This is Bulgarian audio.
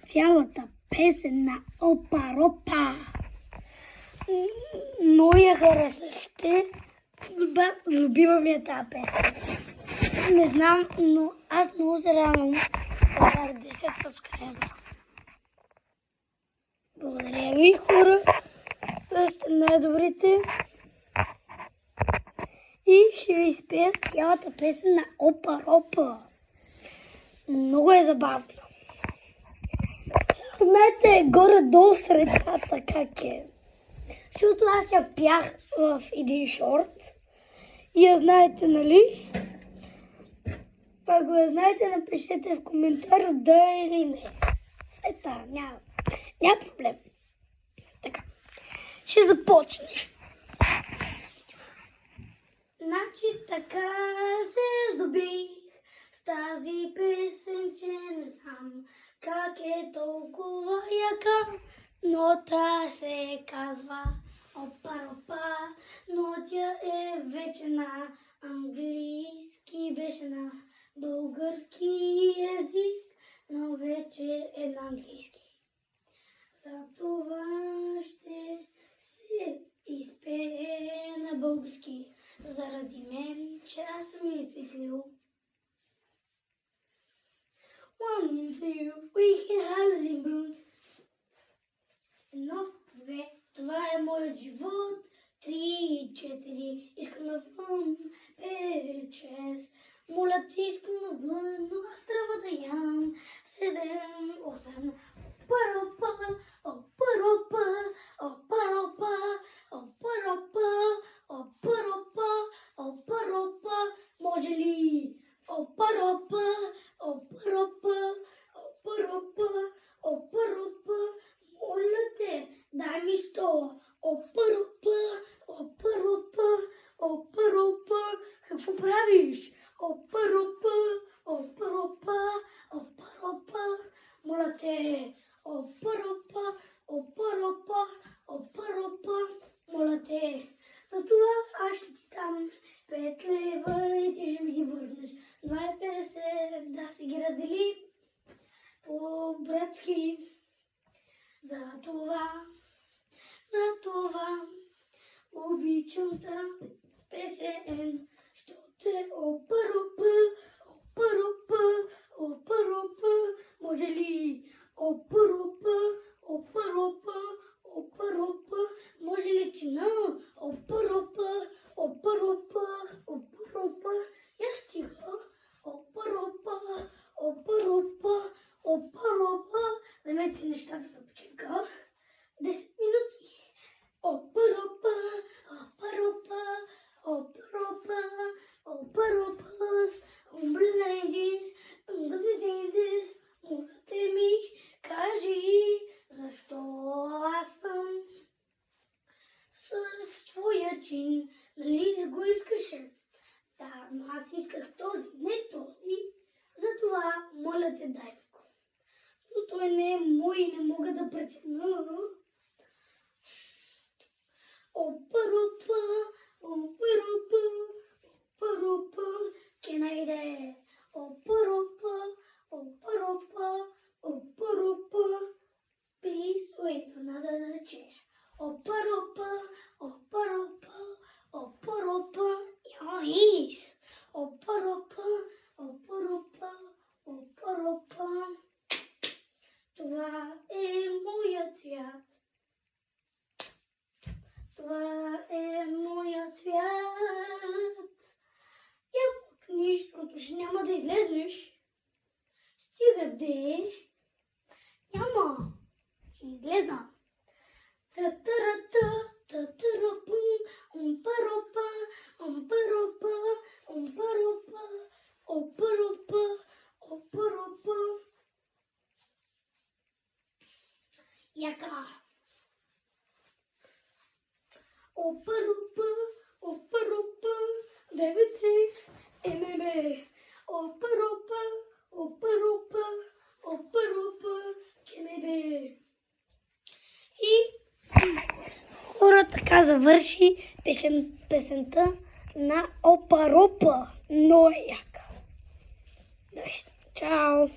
цялата песен на Опа-Ропа. Много я харесахте. Любима ми е тази песен. Не знам, но аз много се радвам за 10 сабскрайбера. Благодаря ви, хора. Вие сте най-добрите. И ще ви изпея цялата песен на Опа-Ропа. Много е забавно. Знаете, горе-долу средата как е. Защото аз я пях в един шорт. И я знаете, нали? Ако я знаете, напишете в коментар да или не. След това няма проблем. Така. Ще започне. Значи така се здобих с тази песен, че не знам как е толкова яка. Но та се казва Опа-Ропа, но тя е вече на английски, беше на български език, но вече е на английски. Затова ще се изпее на български, заради мен, че аз съм измислил. One, two, three, hands boots. 1, 2, това е моят живот. 3, 4, искам навън. 5, 6, моля ти, искам навън, но аз трябва да ям. 7, 8, Опа-Ропа, Опа-Ропа, Опа-Ропа, Опа-Ропа, Опа-Ропа, Опа-Ропа, може ли? Опа-Ропа, Опа-Ропа, Опа-Ропа, Опа-Ропа, моля те, дай ми 100. Опа-Ропа, Опа-Ропа, Опа-Ропа, какво правиш? Опа-Ропа, Опа-Ропа, Опа-Ропа, моля те, Опа-Ропа, Опа-Ропа, Опа-Ропа, моля те. Затова аз ще ти дам 5 лева и ти ще ми ги върнеш. 2,50 да си ги раздели по-братски. Затова обичам тази песен, защото е Опа-Ропа, Опа-Ропа, Опа-Ропа, може ли? Опа-Ропа, Опа-Ропа, Опа-Ропа, може ли чина? Опа-Ропа, Опа-Ропа, Опа-Ропа, я стига. Опа-Ропа, Опа-Ропа, Опа-Ропа, вземете си нещата за почивка. 10 минути. Опа-Ропа, Опа-Ропа, Опа-Ропа, Опа-Ропа, умбринайдис, умбринайдис, моля те ми, кажи, защо аз съм с твоя чин, нали го искаше? Да, но аз исках този, не този, затова моля те дай ми го. Но той не е мой и не мога да преценя. Опа-Ропа, Опа-Ропа, Опа-Ропа, can I get Опа-Ропа, Опа-Ропа, Опа-Ропа, please wait another chair. Опа-Ропа, Опа-Ропа, Опа-Ропа, yes. Опа-Ропа, Опа-Ропа, Опа-Ропа, това е моят цвят. Това е моят цвят. Я пукниш, защото ще няма да излезнеш. Стига де. Няма. Ще излезна. Та-та-ра-та, та-та-ра-пум, Опа-Ропа, Опа-Ропа, Опа-Ропа, Опа-Ропа, Опа-Ропа. Яка. Опа-Ропа, Опа-Ропа, 9-6, ММ. Опа-Ропа, Опа-Ропа, Опа-Ропа, Кенеде. И хора, така завърши песента на Опа-Ропа. Много е яка. Чао!